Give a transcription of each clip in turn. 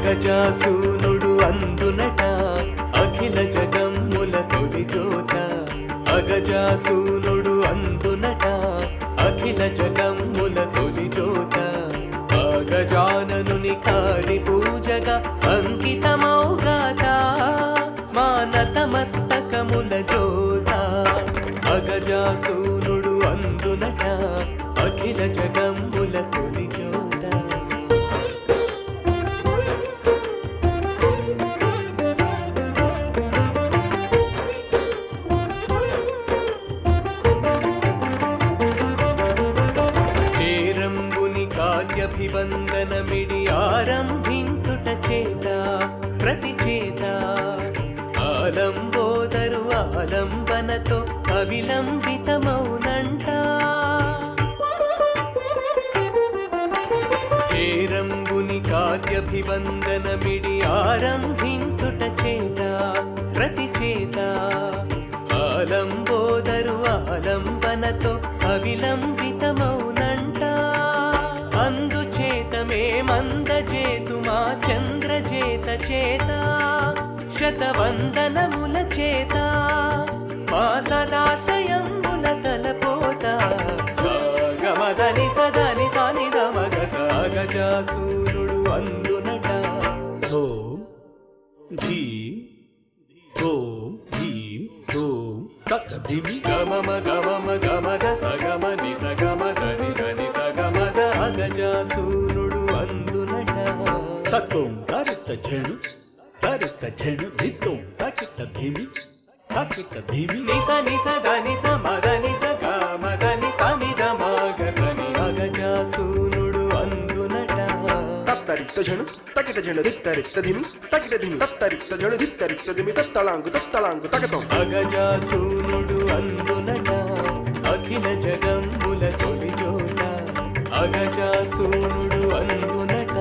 అగజాసూనుడు అందునట అఖిల జగమ్ముల తొలి జోత. అగజాసూనుడు అందునట అఖిల జగమ్ముల తొలి జోత. గజాననుని కాళి పూజగా అంకితమౌగాత మానతమస్తకముల జోత. అగజాసూనుడు అందునట అఖిల జగమ్ముల తొలి జోత. అభివందనమిడి ఆరంభించుట చేత ప్రతి చేత ఆలంబోదరు ఆలంబనతో అవిలంబితమౌనంట. హేరంబుని కార్యభివందనమిడి ఆరంభించుట చేత ప్రతి చేత ఆలంబోదరు ఆలంబనతో అవిలంబితమౌనంట. అందుచేతమే మందజేతుమా చంద్రజేత చేత శతవందనముల చేత మా సదాశయముల తలపోత. సాగమదని సదని సాని దమగ సాగజాసూనుడు అందునట ఓం ధీం ఓం ధీం ఓం తక్ ధిమి గమమ గమమ గమద సగమ ని సగమ దని దని సగమ ద. అగజాసూనుడు అందునట తక్కుం తరిత ఝణు ధిత్తుం తకిట ధిమి తకిట ధిమి నిస నిస దని సమదని సగమదని సని దమగ సని. అగజాసూనుడు అందునట తత్తరిత ఝణు తకిట ఝణు ధిత్తరిత ధిమి తకిట ధిమి తత్తరిత ఝణు ధిత్తరిత ధిమి తత్తళాంగు తత్తళాంగు తకతం. అగజాసూనుడు అందునట అఖిల జగమ్ముల తొలి జోత. అగజాసూనుడు అందునట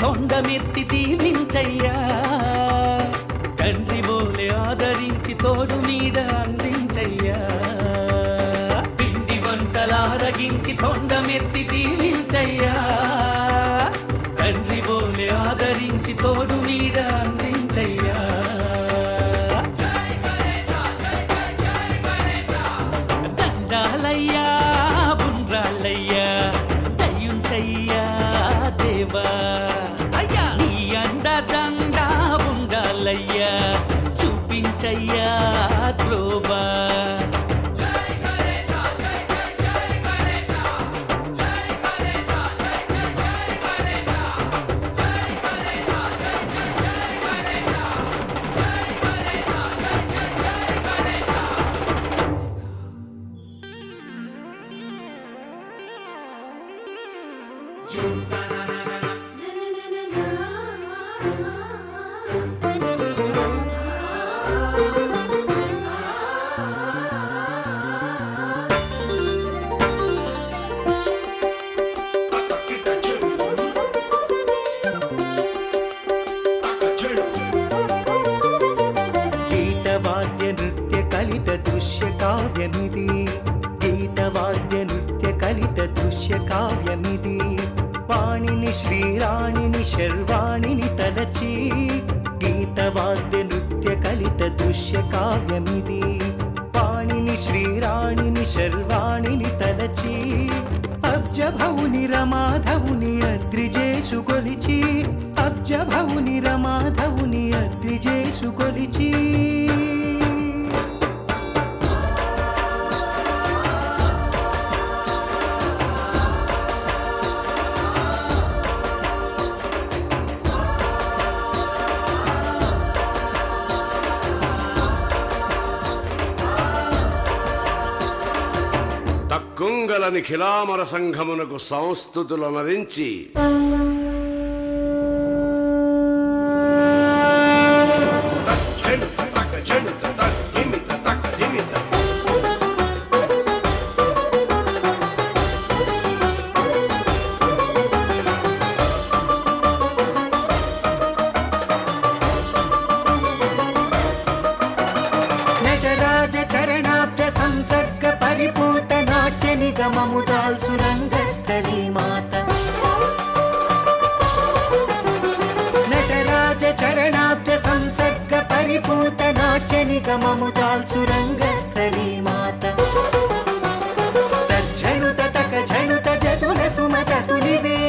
తొండమెత్తి దీవించయ్యా. తండ్రి బోలే ఆదరించి తోడు నీడ అందించయ్యా. పిండి వంటలారగించి తొండమెత్తి దీవించయ్యా. తండ్రి బోలే ఆదరించి తోడు నీడ అందించయ్యా. దండాలయ్యా బుండ్రాళ్ళయ్యా దయ్యుంచయ్యా దేవా. దండా ఉండాలయ్యా చూపించయ్యా త్రోవా. వాణిని శ్రీరాణిని శర్వాణిని తలచి గీతవాద్య నృత్య కలిత దృశ్య కావ్యమిది. వాణిని శ్రీరాణిని శర్వాణిని తలచి అబ్జభౌని రమాధవుని అద్రిజేషు కొలిచి అబ్జభౌని రమాధవుని అద్రిజేషు కొలిచి కొంగల నిఖిలామర సంఘమునకు సంస్థుతులనరించి సంసర్గ పరిపూత నాట్య నిగమము దాల్చు రంగస్థలి మాత నటరాజ చరణాబ్జ సంసర్గ పరిపూత నాట్య నిగమము దాల్చు రంగస్థలి మాత తజ్జణుత తక ఝణుత జతుల సుమత తులివే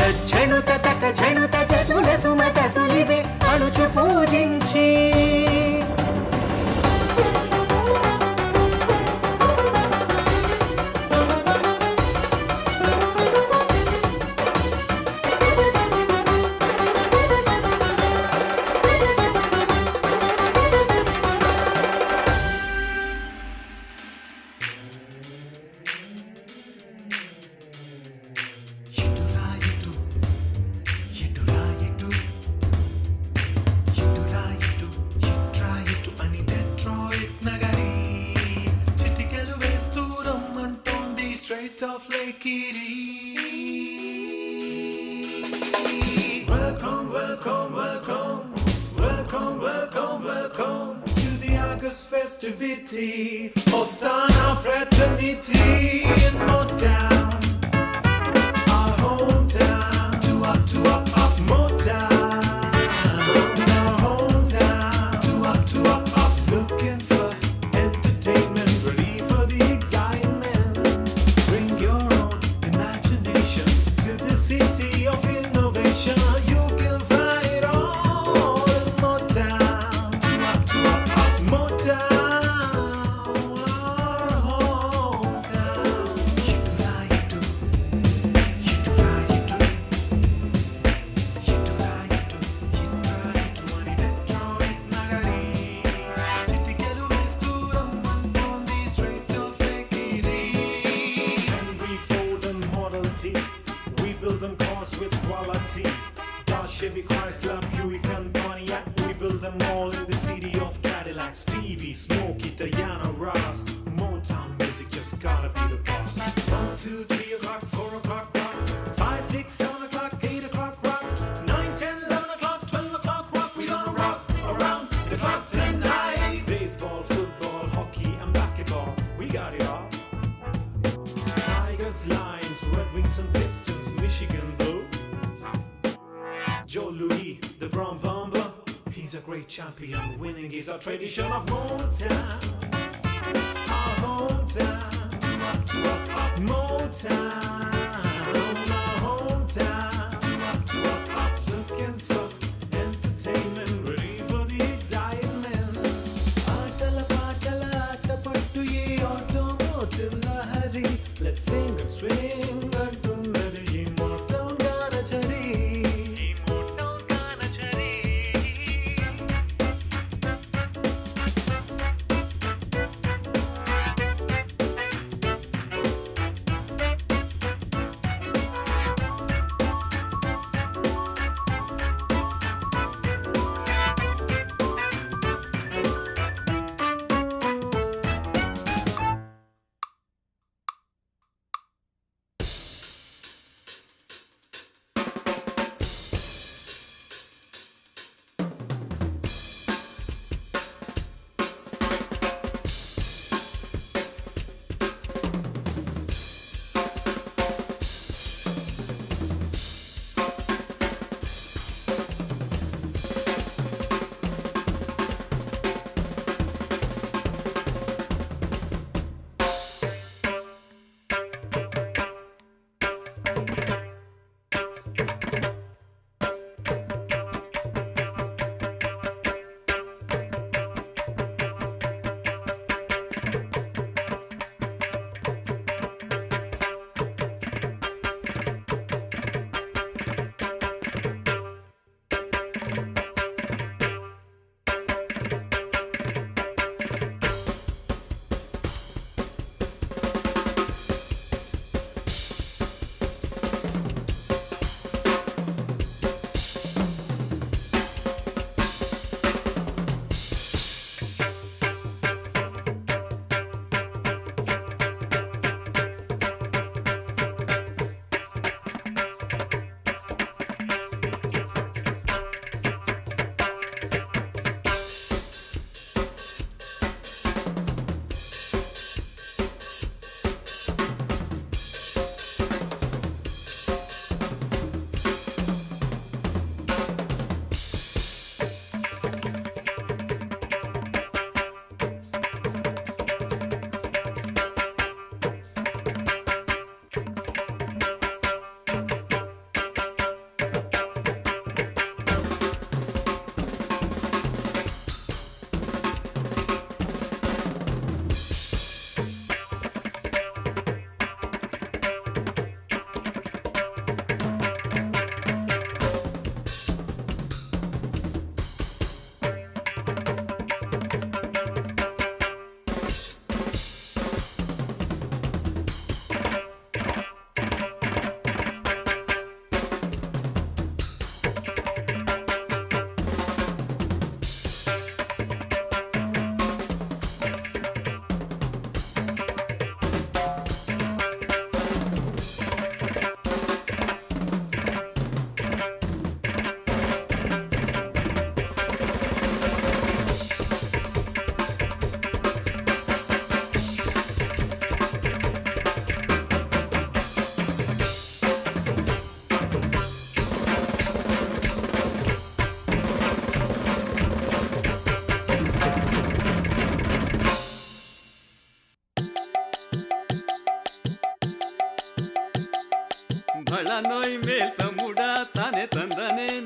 తజ్జణుత తక ఝణుత జతుల సుమత తులివే అణుచు పూజించి of Lake Erie. Welcome, welcome, welcome, welcome, welcome, welcome to the August festivity of Dana Fraternity in Motown, our hometown. To up, Motown, our hometown. To up, looking for entertainment, ready for the excitement. Bring your own imagination to the city of innovation. You can find it all in Motown. To up, Motown, our hometown. You do right, you do. You do right, you do. You do right, you do. You try to run it, Detroit, Nagari. Chitikelu Vesturam, on the street of Lake Erie. Henry Ford and Model T, we build them cars with quality. Dodge, Chevy, Chrysler, Buick and Pontiac, we build them all in the city of Cadillac. Stevie, Smokey, Diana Ross, Motown music just gotta be the boss. 1, 2, 3 o'clock, 4 o'clock, rock. 5, 6, 7 o'clock, 8 o'clock, rock. 9, 10, 11 o'clock, 12 o'clock, rock. We gonna rock around the clock tonight. Baseball, football, hockey and basketball, we got it all. Tigers, Lions, Red Wings and Pistons, Michigan Blue. Joe Louis, the Brown Bomber, he's a great champion. Winning is our tradition of Motown, our hometown. To up, Motown, our hometown. To up, looking for entertainment, ready for the excitement. Aatala paatala aatapattu ye automotive lahari. Let's sing and swing antunnadi ee Motown ganachari. Ee Motown ganachari.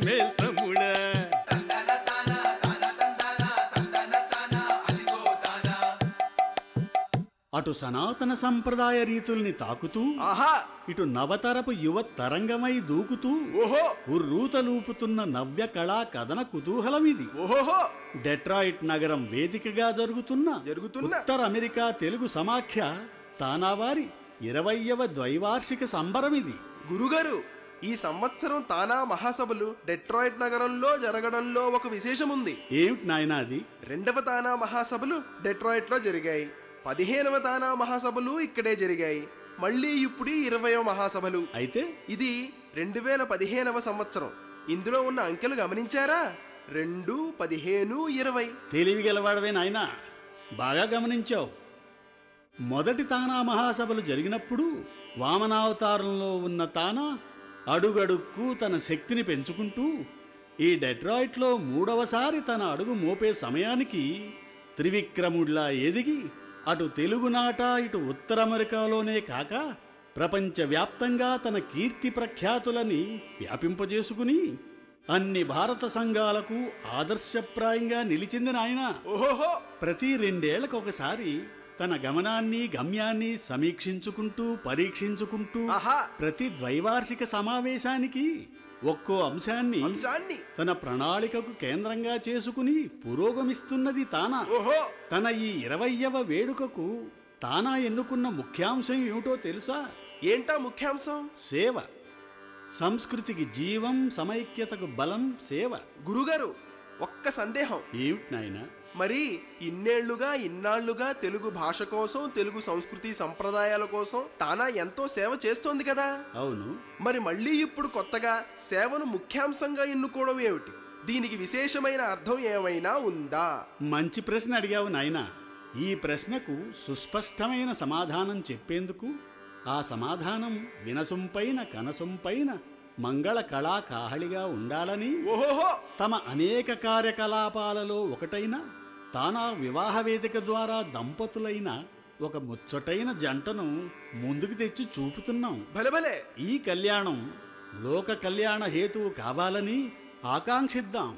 Male తమ్ముడా. అటు సనాతన సంప్రదాయ రీతుల్ని తాకుతూ ఆహా ఇటు నవతరపు యువ తరంగమై దూకుతూ ఓహో ఉర్రూతలూపుతున్న నవ్య కళా కథన కుతూహలమిది. ఓహోహో డెట్రాయిట్ నగరం వేదికగా జరుగుతున్న ఉత్తర అమెరికా తెలుగు సమాఖ్య తానావారి 20వ ద్వైవార్షిక సంబరమిది. గురుగారు, ఈ సంవత్సరం తానా మహాసభలు డెట్రాయిట్ నగరంలో జరగడంలో ఒక విశేషముంది. ఏమిటి నాయనా అది? 2వ తానా మహాసభలు డెట్రాయిట్ లో జరిగాయి. 15వ తానా మహాసభలు ఇక్కడే జరిగాయి. మళ్ళీ ఇప్పుడు 20వ మహాసభలు. అయితే ఇది 2015వ సంవత్సరం. ఇందులో ఉన్న అంకెలు గమనించారా? 2, 15, 20. తెలివి గలవాడవే నాయనా, బాగా గమనించావు. మొదటి తానా మహాసభలు జరిగినప్పుడు వామనావతారంలో ఉన్న తానా అడుగడుక్కు తన శక్తిని పెంచుకుంటూ ఈ డెట్రాయిట్లో 3వసారి తన అడుగు మోపే సమయానికి త్రివిక్రముడిలా ఎదిగి అటు తెలుగునాట ఇటు ఉత్తర అమెరికాలోనే కాక ప్రపంచవ్యాప్తంగా తన కీర్తి ప్రఖ్యాతులని వ్యాపింపజేసుకుని అన్ని భారత సంఘాలకు ఆదర్శప్రాయంగా నిలిచింది నాయన. ఓహోహో ప్రతి 2 ఏళ్లకొకసారి తన గమనాన్ని గమ్యాన్ని సమీక్షించుకుంటూ పరీక్షించుకుంటూ ఆహా ప్రతి ద్వైవార్షిక సమావేశానికి ఒక్కో అంశాన్ని తన ప్రణాళికకు కేంద్రంగా చేసుకుని పురోగమిస్తున్నది తానా. ఓహో తన ఈ 20వ వేడుకకు తానా ఎన్నుకున్న ముఖ్యాంశం ఏమిటో తెలుసా? ఏంటా ముఖ్యాంశం? సేవ. సంస్కృతికి జీవం, సమైక్యతకు బలం సేవ. గురుగారు, ఒక్క సందేహం. ఏమిటి నాయనా? మరి ఇన్నాళ్లుగా తెలుగు భాష కోసం, తెలుగు సంస్కృతి సంప్రదాయాల కోసం తానా ఎంతో సేవ చేస్తోంది కదా. అవును. మరి మళ్ళీ ఇప్పుడు కొత్తగా సేవను ముఖ్యాంశంగా ఎన్నుకోవడం ఏమిటి? దీనికి విశేషమైన అర్థం ఏమైనా ఉందా? మంచి ప్రశ్న అడిగావు నాయనా. ఈ ప్రశ్నకు సుస్పష్టమైన సమాధానం చెప్పేందుకు ఆ సమాధానం వినసొంపైన కనసొంపైన మంగళ కళా కాహళిగా ఉండాలని ఓహోహో తమ అనేక కార్యకలాపాలలో ఒకటైన తానా వివాహ వేదిక ద్వారా దంపతులైన ఒక ముచ్చటైన జంటను ముందుకు తెచ్చి చూపుతున్నాం. భలే ఈ కళ్యాణం లోక కళ్యాణ హేతువు కావాలని ఆకాంక్షిద్దాం.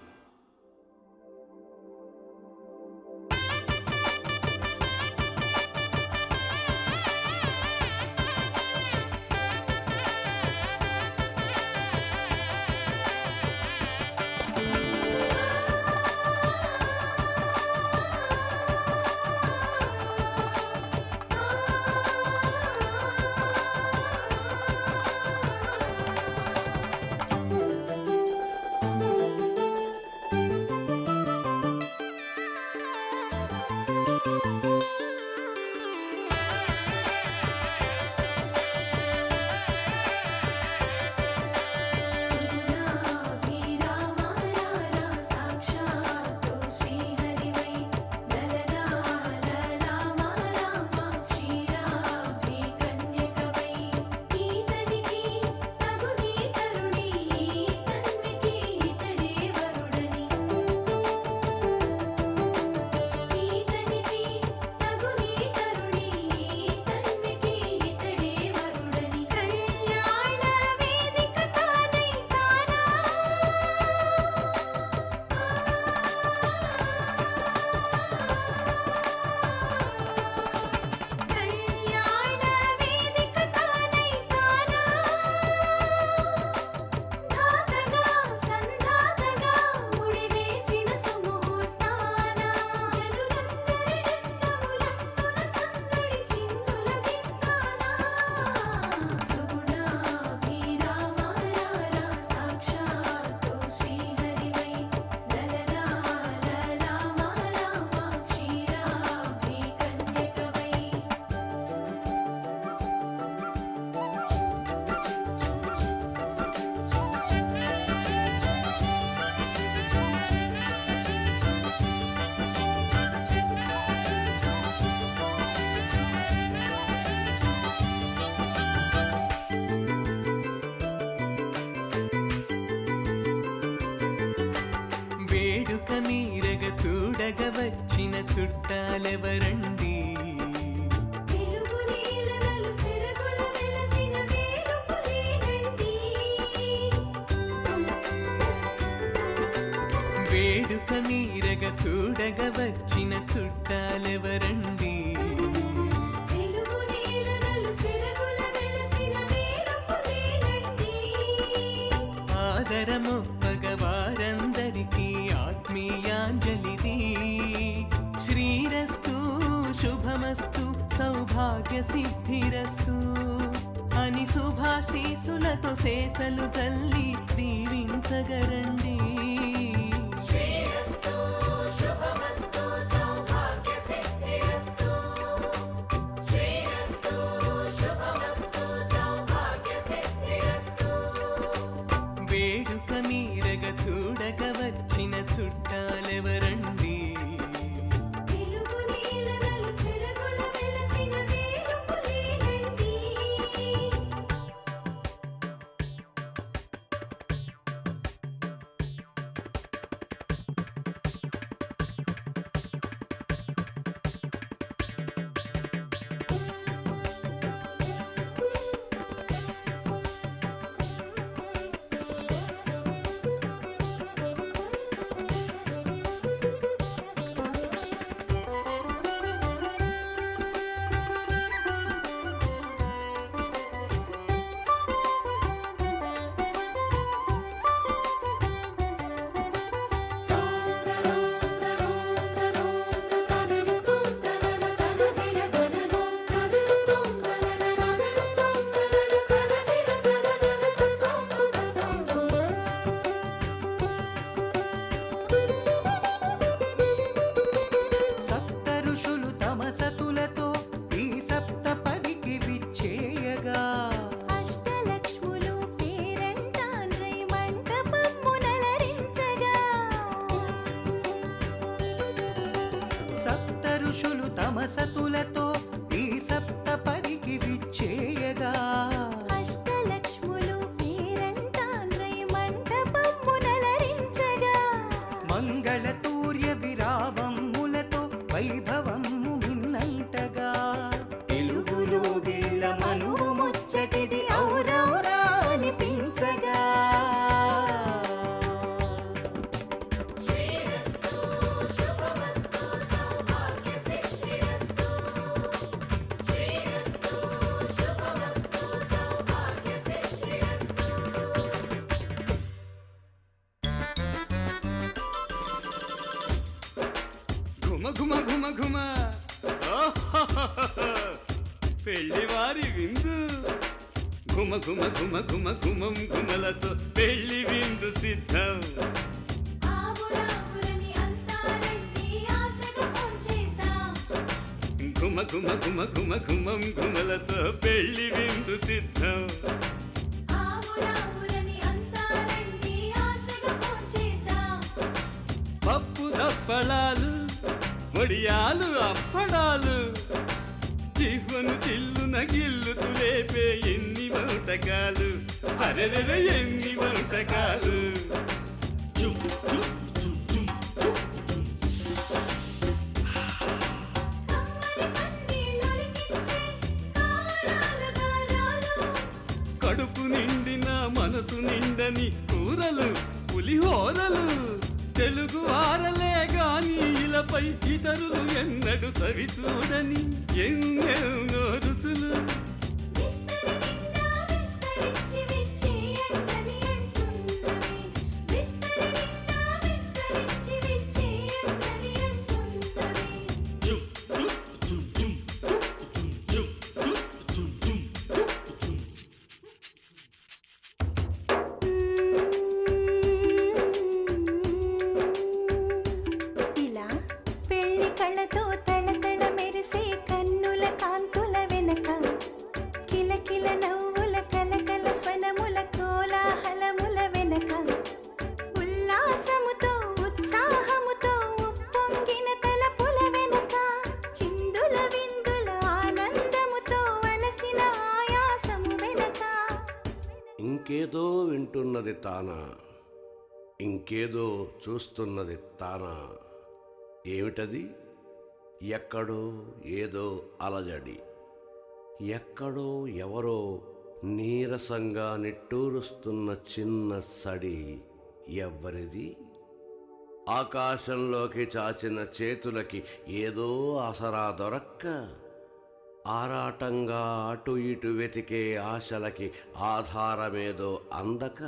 వేడుక మీరగ చూడగ వచ్చిన చుట్టాలెవరండి? ఆదరమొప్పగ వారందరికీ ఆత్మీయాంజలిది. శ్రీరస్తు శుభమస్తు సౌభాగ్య సిద్ధిరస్తు అని శుభాశీసులతో శేషలు చల్లి దీవించగరండి. వేడుక మీరగ చూడగ వచ్చిన చుట్టాలెవరండి? సతులతో ఈ సప్తపదికి విచ్చేయగా అష్టలక్ష్ములు పేరంటాండ్రై మంటపమునలరించగా మంగళతూర్య విరావమ్ములతో వైభవము మిన్నంటగా తెలుగులో బిళ్ళ మనువు ముచ్చటిది ఔరౌరా అనిపించగా ఘుమ ఘుమ ఘుమ పెళ్లివారి విందు ఘుమ ఘుమ ఘుమ ఘుమ ఘుమం ఘుమలతో పెళ్లి విందు సిద్ధం ఘుమ ఘుమ ఘుమ ఘుమ ఘుమం ఘుమలతో పెళ్లి విందు సిద్ధం పప్పు దప్పడాలు వడియాలు అప్పడాలు చిఫను చిల్లున గిల్లుతు లేపే ఎన్ని వంటకాలు అరెరె ఎన్ని వంటకాలు కడుపు నిండిన మనసు నిండని కూరలు పులిహోరలు తెలుగు వారలే గాని ఇలపై ఇతరులు ఎన్నడు చవి చూడని ఎన్నెన్నో రుచులు ఇంకేదో వింటున్నది తానా, ఇంకేదో చూస్తున్నది తానా. ఏమిటది? ఎక్కడో ఏదో అలజడి, ఎక్కడో ఎవరో నీరసంగా నిట్టూరుస్తున్న చిన్న సడి. ఎవ్వరిది? ఆకాశంలోకి చాచిన చేతులకి ఏదో ఆసరా దొరక్క, ఆరాటంగా అటు ఇటు వెతికే ఆశలకి ఆధారమేదో అందక,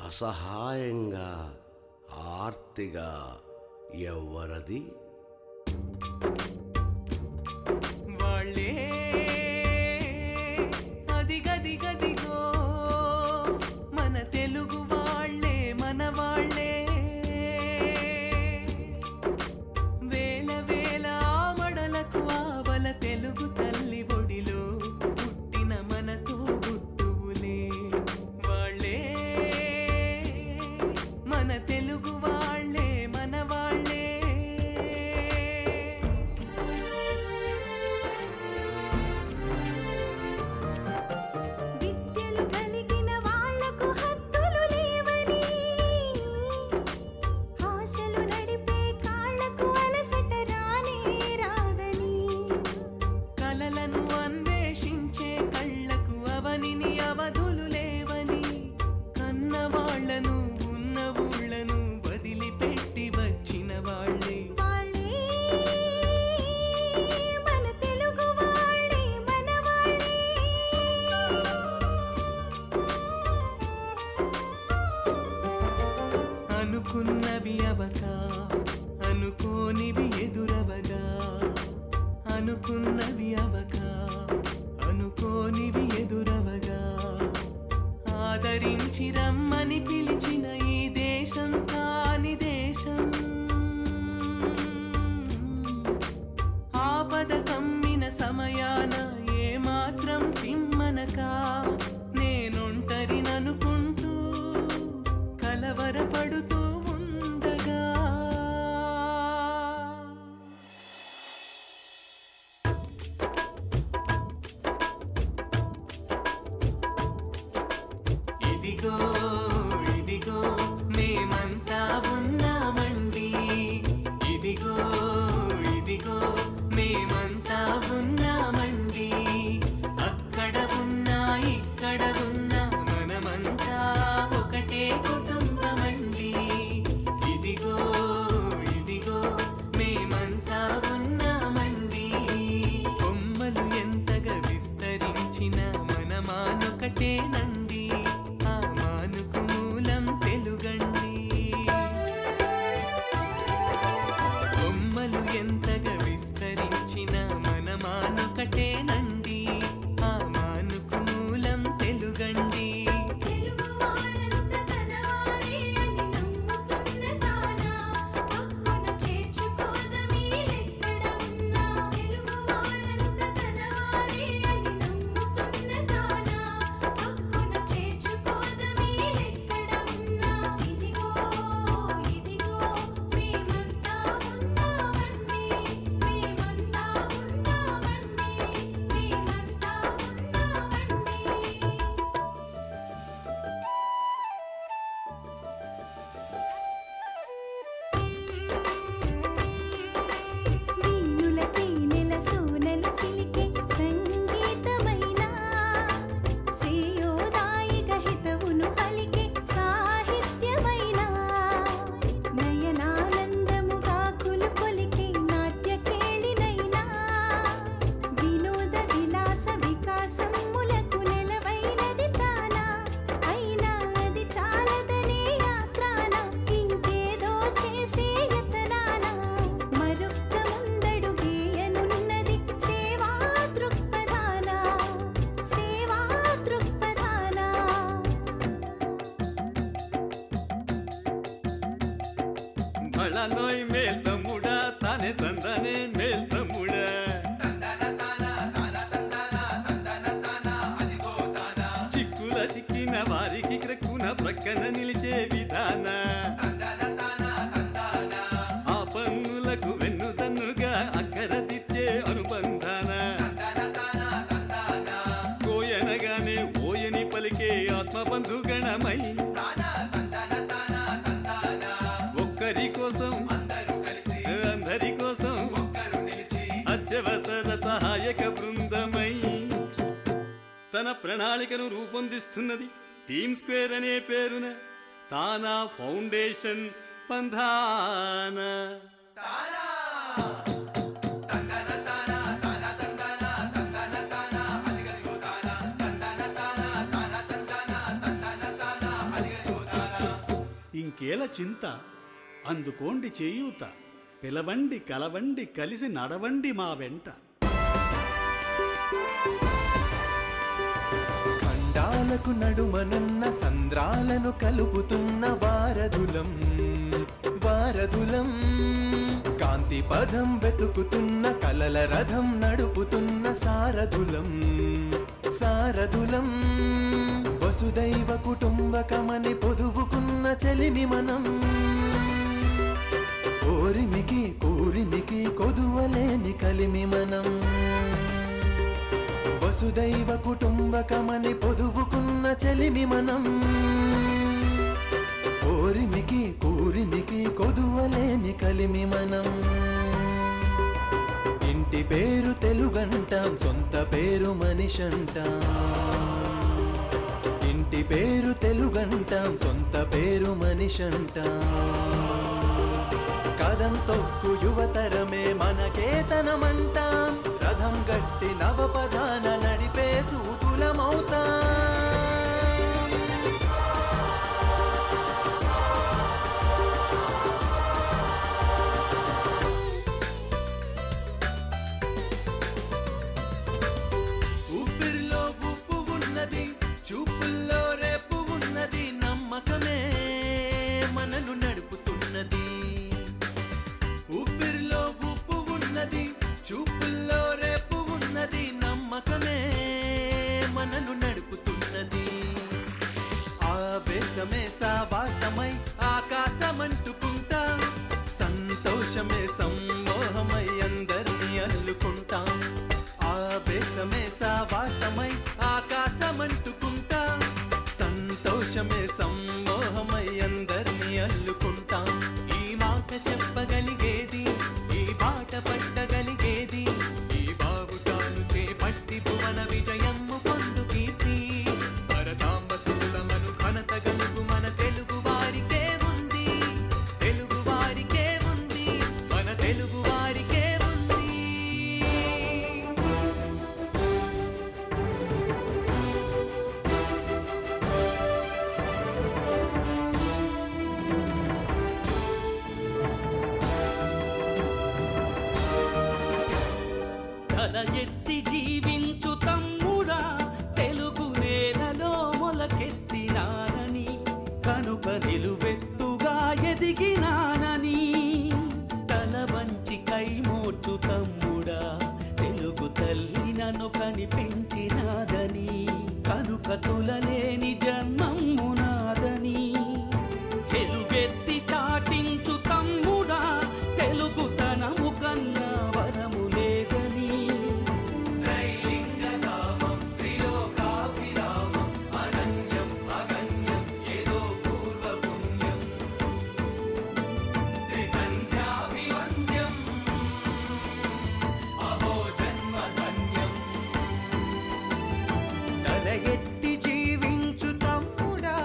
అసహాయంగా ఆర్తిగా ఎవ్వరది? వాళ్ళే అదిగదిగదిగో మన తెలుగు వాళ్ళే, మన వాళ్ళే వేల వేల ఆమడలకు ఆవల తెలుగు తల్లి ఒడిలో పుట్టిన మనతో గుట్టువులే. వాళ్ళే మన తెలుగు వాళ్ళే, మన వాళ్ళే. విద్యలు కలిగిన వాళ్లకు హద్దులు లేవని, ఆశలు నడిపే కాళ్లకు అలసట రానే రాదని, కలలను అన్వేషించే కళ్ళకు అవనిని అవధులు లేవని, కన్న వాళ్లను ఉన్న ఊళ్ళను వదిలిపెట్టి వచ్చిన వాళ్ళే. వాళ్ళే మన తెలుగు వాళ్ళే, మన వాళ్ళే. అనుకున్నవి అవక అనుకోనివి ఎదురవగా, అనుకున్నవి అవక అనుకోనివి ఎదురవగా, ఆదరించి రమ్మని పిలిచిన ఈ దేశం కాని దేశం, ఆపద కమ్మిన సమయాన ఏమాత్రం తిమ్మనక, నేనొంటరిననుకుంటూ కలవరపడుతూ ఉండగా, ఇదిగో ఇదిగో మేమంతా ఉన్నామండి, ఇదిగో ఇదిగో మేమంతా ఉన్నామండి, అక్కడ ఉన్నా ఇక్కడ ఉన్నా మనమంతా ఒకటే కుటుంబమండి, ఇదిగో ఇదిగో మేమంతా ఉన్నామండి. కొమ్మలు ఎంతగా విస్తరించిన మన మానొకటేనండి, ఆ మానుకు మూలం తెలుగండి. కొమ్మలు ఎంతగా విస్తరించిన మన మానొకటేనండి, ఆ మానుకు మూలం తెలుగండి. తెలుగు వారంత తనవారే అని నమ్ముతున్న తానా, హక్కున చేర్చుకోద మీరెక్కడ ఉన్నా. తెలుగు వారంత తనవారే అని నమ్ముతున్న తానా, హక్కున చేర్చుకోద మీరెక్కడ ఉన్నా. ఇదిగో ఇదిగో మేమంతా ఉన్నామండి, మేమంతా ఉన్నామండి, మేమంతా ఉన్నామండి. వీణుల తేనెల సోనలు చిలికే సంగీతమైన, శ్రేయోదాయిగా హితవును పలికే సాహిత్యమైన, నయనానందముగా కొలికే నాట్యకేళినైనా, వినోద విలాస వికాసములకు నెలవైనది తానా, అయినా అది చాలదనే యాత్రాన, ఇంకేదో చేసే యతనాన, మరొక్క ముందడు గేయనున్నది సేవా దృక్పథాన, సేవా దృక్పథాన. భళనోయ్ మేల్ తమ్ముడా తానే తందనే మేల్ తమ్ముడా, చిక్కుల చిక్కిన వారికి క్రక్కున ప్రక్కన నిలిచే విధాన, ఆ పన్నులకు వెన్నుదన్నుగా అక్కర తెచ్చే అనుబంధాన, కోయనగానే ఓయని పలికే ఆత్మబంధుగణమై, ఒక్కరి కోసం అందరి కోసం అత్యవసర సహాయక బృందమై తన ప్రణాళికను రూపొందిస్తున్నది టీమ్ స్క్వేర్ అనే పేరున తానా ఫౌండేషన్ బంధాన ఇంకేల చింత అందుకోండి చేయూత పిలవండి కలవండి కలిసి నడవండి మా వెంట. ఖండాలకు నడుమనున్న సంద్రాలను కలుపుతున్న వారధులం వారధులం, కాంతి పదం వెతుకుతున్న కలల రథం నడుపుతున్న సారథులం సారథులం, వసుదైవ కుటుంబకమని పొదువుకున్న చెలిమి మనం, ఓరిమికి కూరిమికి కొదువలేని కలిమి మనం, వసుదైవ కుటుంబకమని పొదువుకున్న చెలిమి మనం, ఓరిమికి కూరిమికి కొదువలేని కలిమి మనం. ఇంటి పేరు తెలుగంటాం, సొంత పేరు మనిషంటాం. ఇంటి పేరు తెలుగంటాం, సొంత పేరు మనిషంటాం. కదం తొక్కు యువతరమే మనకేతనమంటాం, రథం గట్టి నవపదాన నడిపే సూతులమవుతాం. ఊపిరిలో ఉప్పు ఉన్నది, చూపుల్లో రేపు ఉన్నది, నమ్మకమే మనను నడుపుతున్నది. ఊపిరిలో ఉప్పు ఉన్నది, చూపుల్లో రేపు ఉన్నది, నమ్మకమే మనను నడుపుతున్నది. ఆవేశమే సావాసమై ఆకాశమంటుకుంటాం, సంతోషమే సమ్మోహమై అందరినీ అల్లుకుంటాం. ఆవేశమే సావాసమై ఆకాశమంటుకుంటాం, సంతోషమే సమ్మోహమై అందరినీ అల్లుకుంటాం. ఈ మాట చెప్పగలిగేది, ఈ బాట పట్టగలిగేది, ఈ బావుటాలు చేపట్టి భువన విజయమ్ము పొందు కీర్తి. భరతాంబ సుకులమను ఘనత గలుగు మన తెలుగు వారికే ఉంది, తెలుగు వారికే ఉంది, మన తెలుగు వారికే ఉంది. తల ఎత్తి జీవించు తమ్ముడా, తెలుగు నేలలో మొలకెత్తినానని, కనుక నిలువెత్తుగా ఎదిగినానని. తల వంచి కైమోర్చు తమ్ముడా, తెలుగు తల్లి నన్ను కనిపించినాదని, కనుక తులలేని జన్మము నాదని. తెలుగెత్తి చాటించు తమ్ముడా, తెలుగు తనము కన్నా వరము లేదని. త్రైలింగధామం త్రిలోకాభిరామం, అనన్యం అగణ్యం ఏదో పూర్వ పుణ్యం. త్రిసంధ్యాభివంద్యం అహో జన్మధన్యం. తల ఎత్తి జీవించు తమ్ముడా.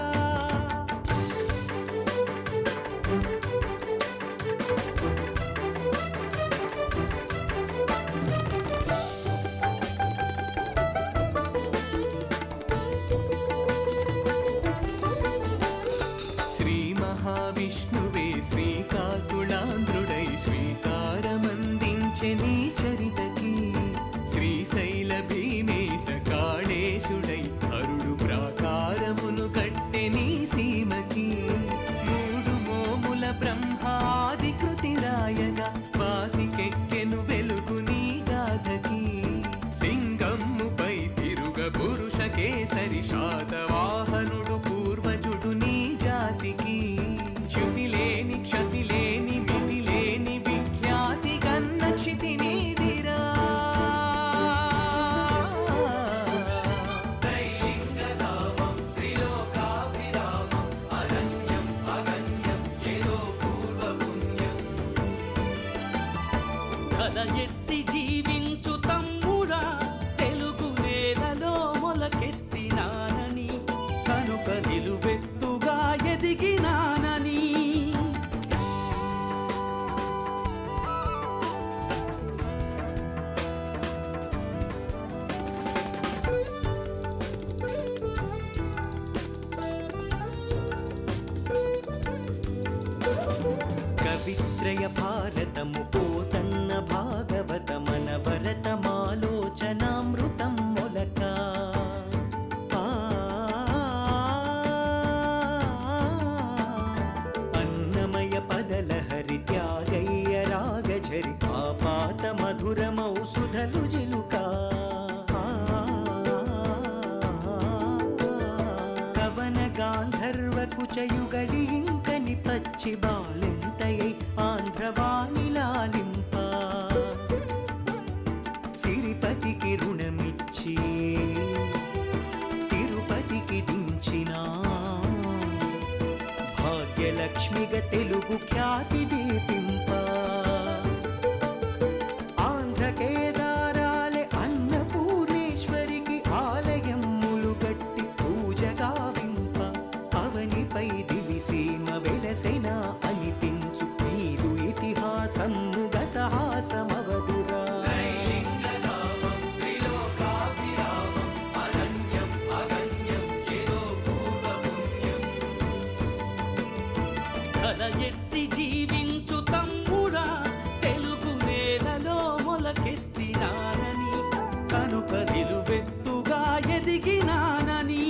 శ్రీ మహావిష్ణువే శ్రీకాకుళాంధ్రుడై శ్రీకారమందించె నీ చరితకి, శ్రీశైల భీమేశ కాళేశుడై అరుడు ప్రాకారమును కట్టె నీ సీమకి. మూడు మోముల బ్రహ్మాది కృతి రాయగా వాసికెక్కెను వెలుగు నీ గాథకి. సింగమ్ముపై తిరుగ పురుష కేసరి శాతవాహనుడు పూర్వజుడు నీ జాతికి. చ్యుతిలేని క్షతిలేని మితిలేని విఖ్యాతి కన్న క్షితి నీదిరా. త్రైలింగధామం త్రిలోకాభిరామం, అనన్యం అగణ్యం ఏదో పూర్వ పుణ్యం. తల ఎత్తి జీవించు తమ్ముడా, తెలుగు నేలలో మొలకెత్తినానని, కనుక నిలువెత్తుగా ఎదిగినానని. అక్షయ భారతము పోతన్న భాగవతమనవరతమాలోచనామృతం మొలక అన్నమయ పదలహరి త్యాగయ్య రాగఝరి ఆపాత మధురమౌ సుధలు జిలుకా గాంధర్వ కుచయుగడి ఇంకని పచ్చి బాలెంతయై ఆంధ్రవాణిలాలింప సిరిపతికి రుణమిచ్చి తిరుపతికి దించిన భాగ్యలక్ష్మిగా తెలుగు ఖ్యాతి దీపింప ఆంధ్ర కేదారాలే అన్నపూర్ణేశ్వరికి ఆలయములు గట్టి పూజగా పై దివిసీమ వెలసెన అనిపించు నీరు ఇతిహాసము గతహాసమవదురా తల ఎత్తి జీవించు తమ్ముడా తెలుగు నేలలో మొలకెత్తినానని కనుక నిలువెత్తుగా ఎదిగినానని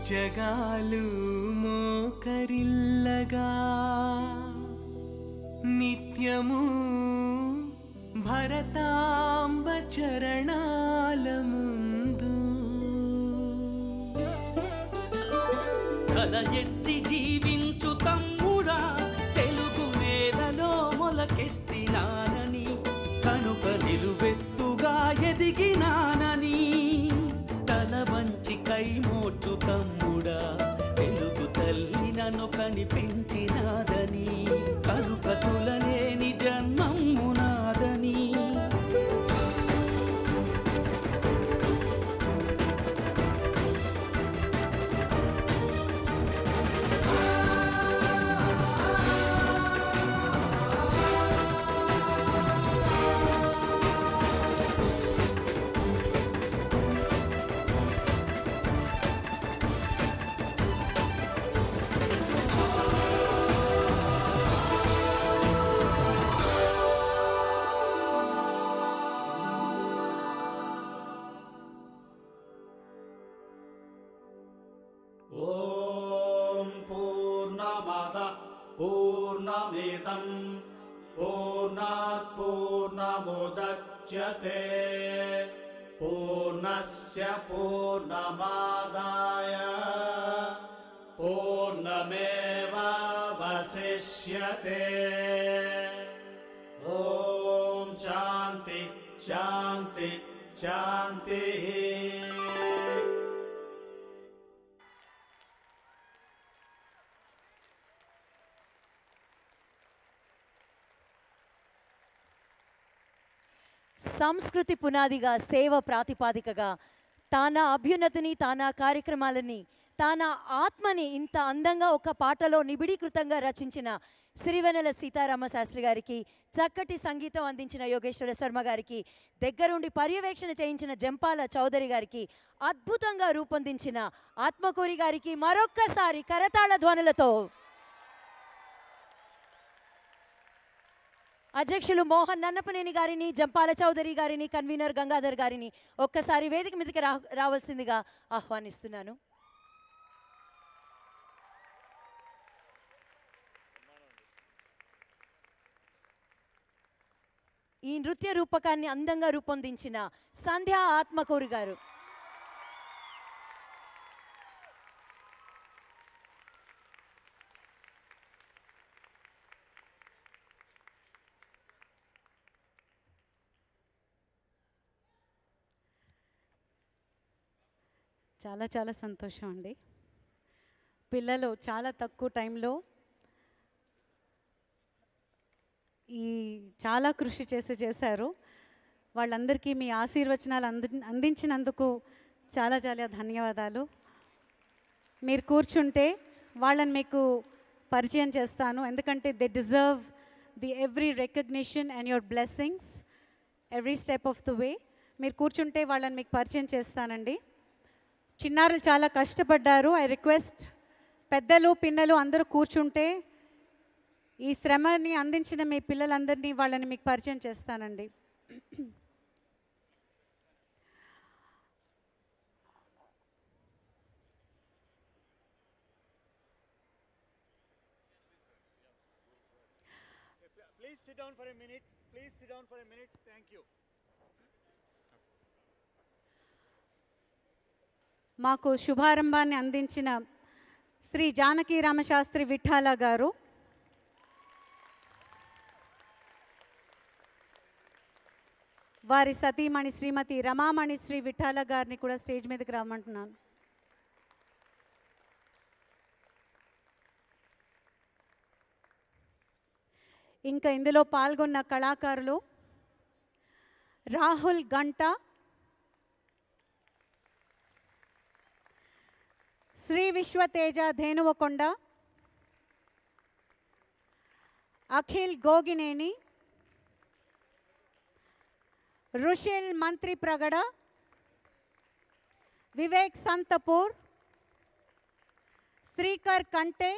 జగాలు మోకరిల్లగా నిత్యము భరతాంబ చరణాల ముందు తల ఎత్తి జీవించు తమ్ముడా తెలుగు నేలలో మొలకెత్తినానని కనుక నిలువెత్తుగా ఎదిగినానని తల వంచి కై మోచు తమ్ముడా తెలుగు తల్లి నన్ను కనిపించినాదని కనుక తులలేని జన్మమునాదని ఓం పూర్ణమద పూర్ణమిదం పూర్ణాత్ పూర్ణముదచ్యతే పూర్ణస్య పూర్ణమాదాయ పూర్ణమేవావశిష్యతే. ఓం శాంతి శాంతి శాంతి. సంస్కృతి పునాదిగా, సేవ ప్రాతిపాదికగా తానా అభ్యున్నతిని, తానా కార్యక్రమాలని, తానా ఆత్మని ఇంత అందంగా ఒక పాటలో నిబిడీకృతంగా రచించిన సిరివెన్నెల సీతారామ శాస్త్రి గారికి, చక్కటి సంగీతం అందించిన యోగేశ్వర శర్మ గారికి, దగ్గరుండి పర్యవేక్షణ చేయించిన జంపాల చౌదరి గారికి, అద్భుతంగా రూపొందించిన ఆత్మకూరి గారికి మరొక్కసారి కరతాళ ధ్వనులతో, అధ్యక్షులు మోహన్ నన్నపనేని గారిని, జంపాల చౌదరి గారిని, కన్వీనర్ గంగాధర్ గారిని ఒక్కసారి వేదిక మీదకి రావాల్సిందిగా ఆహ్వానిస్తున్నాను. ఈ నృత్య రూపకాన్ని అందంగా రూపొందించిన సంధ్యా ఆత్మకూరు గారు. చాలా చాలా సంతోషం అండి. పిల్లలు చాలా తక్కువ టైంలో చాలా కృషి చేశారు. వాళ్ళందరికీ మీ ఆశీర్వచనాలు అందించినందుకు చాలా చాలా ధన్యవాదాలు. మీరు కూర్చుంటే వాళ్ళని మీకు పరిచయం చేస్తాను, ఎందుకంటే they deserve the every recognition and your blessings every step of the way. మీరు కూర్చుంటే వాళ్ళని మీకు పరిచయం చేస్తానండి. చిన్నారులు చాలా కష్టపడ్డారు. ఐ రిక్వెస్ట్ పెద్దలు పిన్నలు అందరూ కూర్చుంటే ఈ శ్రమని అందించిన మీ పిల్లలందరినీ వాళ్ళని మీకు పరిచయం చేస్తానండి. Please sit down for a minute. Please sit down for a minute. Thank you. మాకు శుభారంభాన్ని అందించిన శ్రీ జానకి రామశాస్త్రి విఠాల గారు, వారి సతీమణి శ్రీమతి రమామణి శ్రీ విఠాల గారిని కూడా స్టేజ్ మీదకి రమ్మంటున్నాను. ఇంకా ఇందులో పాల్గొన్న కళాకారులు రాహుల్ గంట, శ్రీ విశ్వతేజ ధేనువకొండ, అఖిల్ గోగినేని, రుషిల్ మంత్రి ప్రగడ, వివేక్ సంతపూర్, శ్రీకర్ కంటే,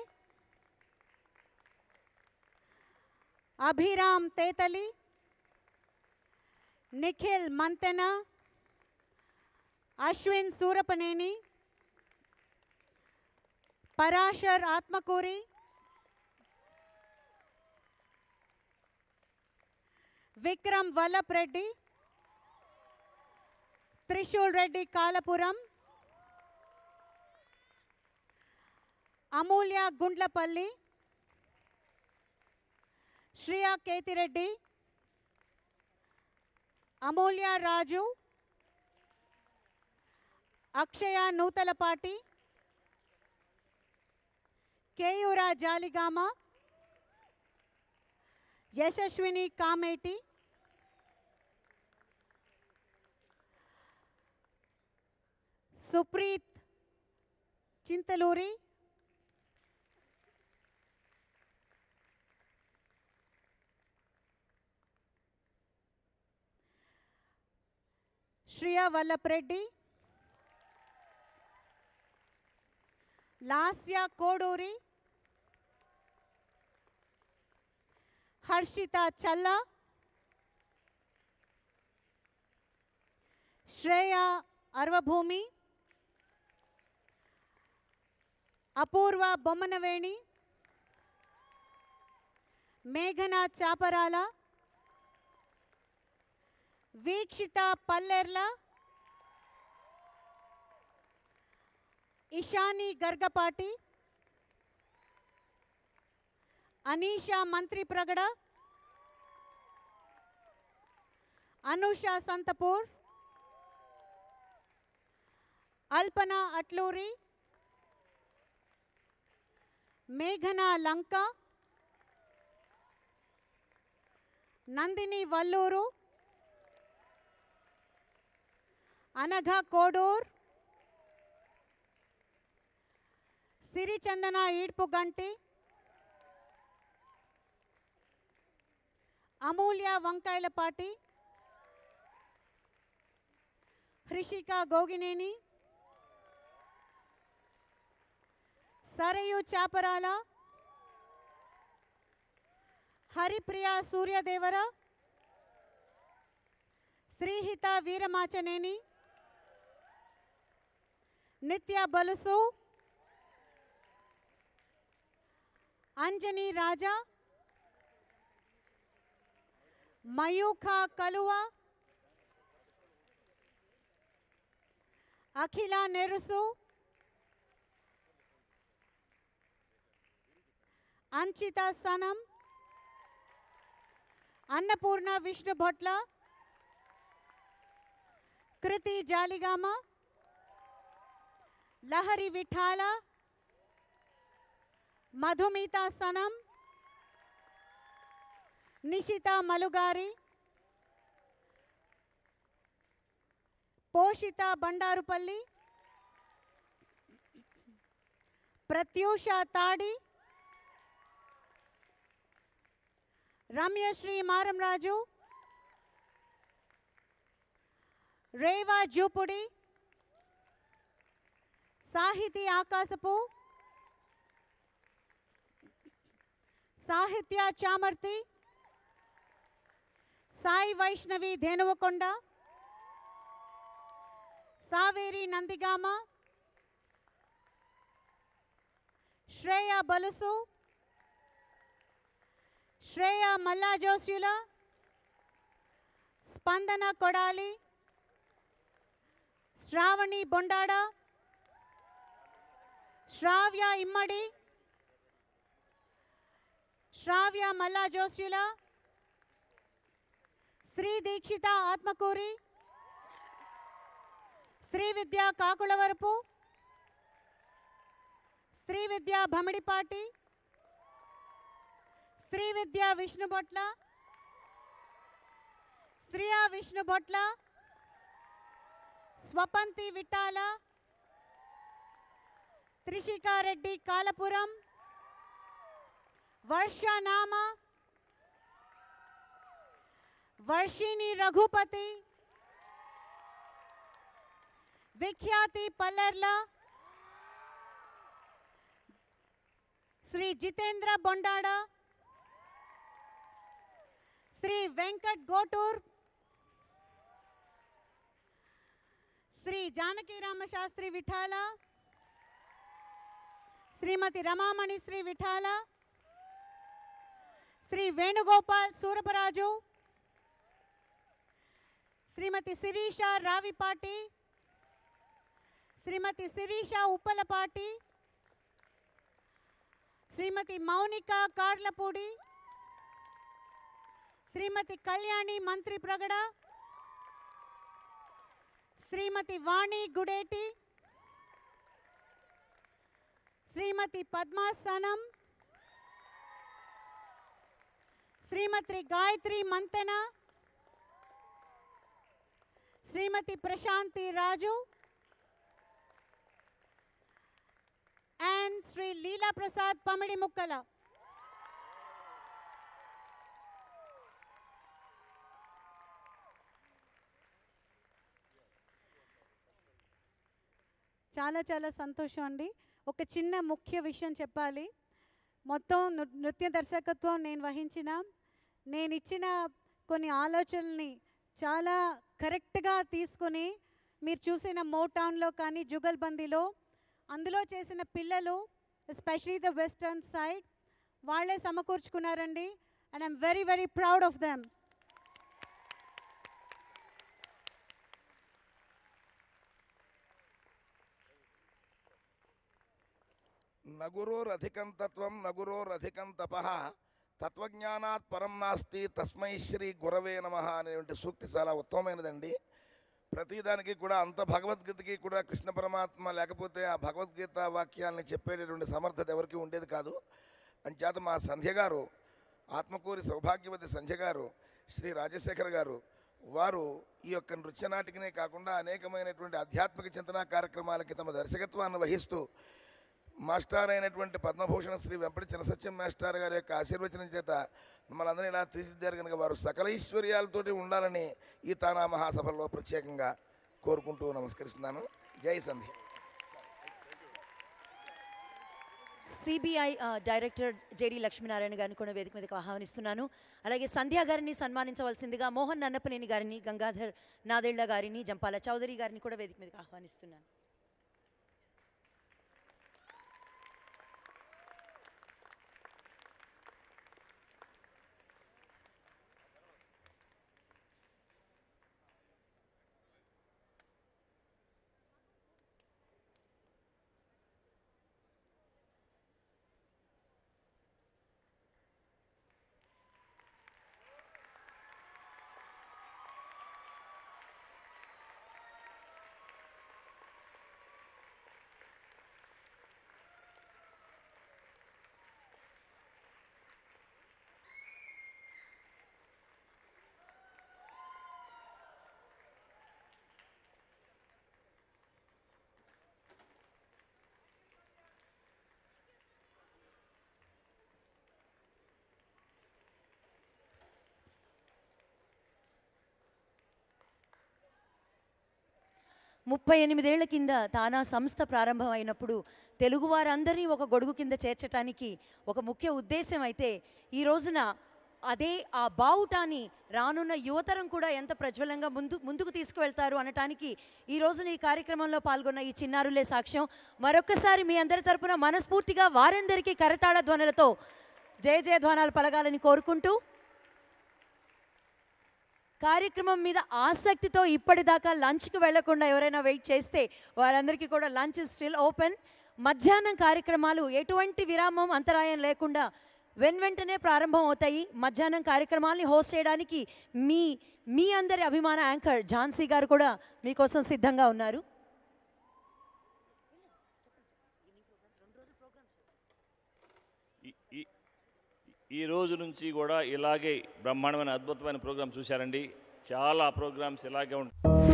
అభిరామ్ తేతలి, నిఖిల్ మంతెన, అశ్విన్ సూరపనేని, పరాశర్ ఆత్మకూరి, విక్రమ్ వల్లప్ రెడ్డి, త్రిశూల్ రెడ్డి కాలపురం, అమూల్య గుండ్లపల్లి, శ్రియా కేతిరెడ్డి, అమూల్య రాజు, అక్షయ నూతలపాటి, కేయూరా జాలిగామ, యశస్విని కామేటి, సుప్రీత్ చింతలూరి, శ్రియా వల్లప్ రెడ్డి, లాస్య కోడూరి, హర్షిత చల్లా, శ్రేయ అర్వభూమి, అపూర్వ బొమ్మనవేణి, మేఘన చాపరాల, వీక్షిత పల్లెర్ల, ఇషాని గర్గపాటి, అనీషా మంత్రి ప్రగడ, అనుష సంతపూర్, అల్పన అట్లూరి, మేఘన లంక, నందిని వల్లూరు, అనఘ కోడూర్, సిరిచందన ఈడ్పుగంటి, అమూల్య వంకాయలపాటి, హృషిక గోగినేని, సరయు చాపరాల, హరిప్రియ సూర్యదేవర, శ్రీహిత వీరమాచనేని, నిత్య బలుసు, అంజని రాజా, మయూఖ కలువ, అఖిల నెరుసు, అంచిత సనం, అన్నపూర్ణ విష్ణు భొట్ల, కృతి జాలిగామ, లహరి విఠాల, మధుమిత సనం, నిషిత మలుగారి, పోషిత బండారుపల్లి, ప్రత్యూష తాడి, రమ్యశ్రీ మారంరాజు, రేవా జూపుడి, సాహితీ ఆకాశపు, సాహిత్య చామర్తి, సాయి వైష్ణవి ధేనువకొండ, సావేరి నందిగామ, శ్రేయ బలుసు, శ్రేయ మల్లా జోస్యుల, స్పందన కొడాలి, శ్రావణి బొండాడ, శ్రావ్య ఇమ్మడి, శ్రావ్య మల్లా జోస్యుల, శ్రీ దీక్షిత ఆత్మకూరి, శ్రీ విద్య కాకులవరపు, శ్రీ విద్య భమిడిపాటి, శ్రీ విద్య విష్ణుబొట్ల, శ్రియా విష్ణుబొట్ల, స్వపంతి విఠాల, త్రిషికారెడ్డి కాలపురం, వర్షనామ, వర్షిణి రఘుపతి, విఖ్యాతి పల్లెర్ల, శ్రీ జితేంద్ర బొండాడ, శ్రీ వెంకట్ గోటూర్, శ్రీ జానకి రామశాస్త్రి విఠాల, శ్రీమతి రమామణి శ్రీ విఠాల, శ్రీ వేణుగోపాల్ సూరపరాజు, శ్రీమతి శిరీష రావిపాటి, శ్రీమతి శిరీష ఉప్పలపాటి, శ్రీమతి మౌనిక కార్లపూడి, శ్రీమతి కళ్యాణి మంత్రి ప్రగడ, శ్రీమతి వాణి గుడేటి, శ్రీమతి పద్మాసనం, శ్రీమతి గాయత్రి మంతెన, శ్రీమతి ప్రశాంతి రాజు అండ్ శ్రీ లీలా ప్రసాద్ పమిడి ముక్కల. చాలా చాలా సంతోషం అండి. ఒక చిన్న ముఖ్య విషయం చెప్పాలి. మొత్తం నృత్య దర్శకత్వం నేను వహించిన, నేను ఇచ్చిన కొన్ని ఆలోచనల్ని చాలా కరెక్ట్గా తీసుకుని మీరు చూసిన మోటౌన్లో కానీ జుగల్బందీలో అందులో చేసిన పిల్లలు ఎస్పెషలీ ద వెస్టర్న్ సైడ్ వాళ్ళే సమకూర్చుకున్నారండి. And I'm very very proud of them. నగురోరధికం తత్వం నగురోరధికం తపః తత్వజ్ఞానాత్ పరం నాస్తి తస్మై శ్రీ గురవే నమః అనేటువంటి సూక్తి చాలా ఉత్తమమైనదండి. ప్రతిదానికి కూడా అంత భగవద్గీతకి కూడా కృష్ణ పరమాత్మ లేకపోతే ఆ భగవద్గీత వాక్యాలని చెప్పేటటువంటి సమర్థత ఎవరికి ఉండేది కాదు. అంచేత మా సంధ్య గారు, ఆత్మకూరి సౌభాగ్యవతి సంధ్య గారు, శ్రీ రాజశేఖర్ గారు, వారు ఈ యొక్క నృత్యనాటికనే కాకుండా అనేకమైనటువంటి ఆధ్యాత్మిక చింతనా కార్యక్రమాలకి తమ దర్శకత్వాన్ని వహిస్తూ మాస్టర్ అయినటువంటి పద్మభూషణ శ్రీ వెంపటి చినసత్యం మాస్టర్ గారి యొక్క ఆశీర్వచనం చేత మమ్మల్ని అందరూ ఇలా తీర్చిదిద్దారు కనుక వారు సకల ఐశ్వర్యాలతోటి ఉండాలని ఈ తానా మహాసభల్లో ప్రత్యేకంగా కోరుకుంటూ నమస్కరిస్తున్నాను. జై సంధ్య. సిబిఐ డైరెక్టర్ జేడి లక్ష్మీనారాయణ గారిని కూడా వేదిక మీదకి ఆహ్వానిస్తున్నాను. అలాగే సంధ్య గారిని సన్మానించవలసిందిగా మోహన్ నన్నపనేని గారిని, గంగాధర్ నాదెళ్ల గారిని, జంపాల చౌదరి గారిని కూడా వేదిక మీదకి ఆహ్వానిస్తున్నాను. 38 ఏళ్ల కింద తానా సంస్థ ప్రారంభమైనప్పుడు తెలుగువారందరినీ ఒక గొడుగు కింద చేర్చడానికి ఒక ముఖ్య ఉద్దేశం అయితే ఈ రోజున అదే ఆ బావుటాన్ని రానున్న యువతరం కూడా ఎంత ప్రజ్వలంగా ముందుకు తీసుకువెళ్తారు అనటానికి ఈ రోజున ఈ కార్యక్రమంలో పాల్గొన్న ఈ చిన్నారులే సాక్ష్యం. మరొక్కసారి మీ అందరి తరపున మనస్ఫూర్తిగా వారందరికీ కరతాళ ధ్వనులతో జయ జయధ్వానాలు పలగాలని కోరుకుంటూ, కార్యక్రమం మీద ఆసక్తితో ఇప్పటిదాకా లంచ్కి వెళ్లకుండా ఎవరైనా వెయిట్ చేస్తే వారందరికీ కూడా లంచ్ స్టిల్ ఓపెన్. మధ్యాహ్నం కార్యక్రమాలు ఎటువంటి విరామం అంతరాయం లేకుండా వెంటనే ప్రారంభం అవుతాయి. మధ్యాహ్నం కార్యక్రమాల్ని హోస్ట్ చేయడానికి మీ అందరి అభిమాన యాంకర్ ఝాన్సీ గారు కూడా మీకోసం సిద్ధంగా ఉన్నారు. ఈ రోజు నుంచి కూడా ఇలాగే బ్రహ్మాండమైన అద్భుతమైన ప్రోగ్రామ్ చూశారండి. చాలా ప్రోగ్రామ్స్ ఇలాగే ఉంటాయి.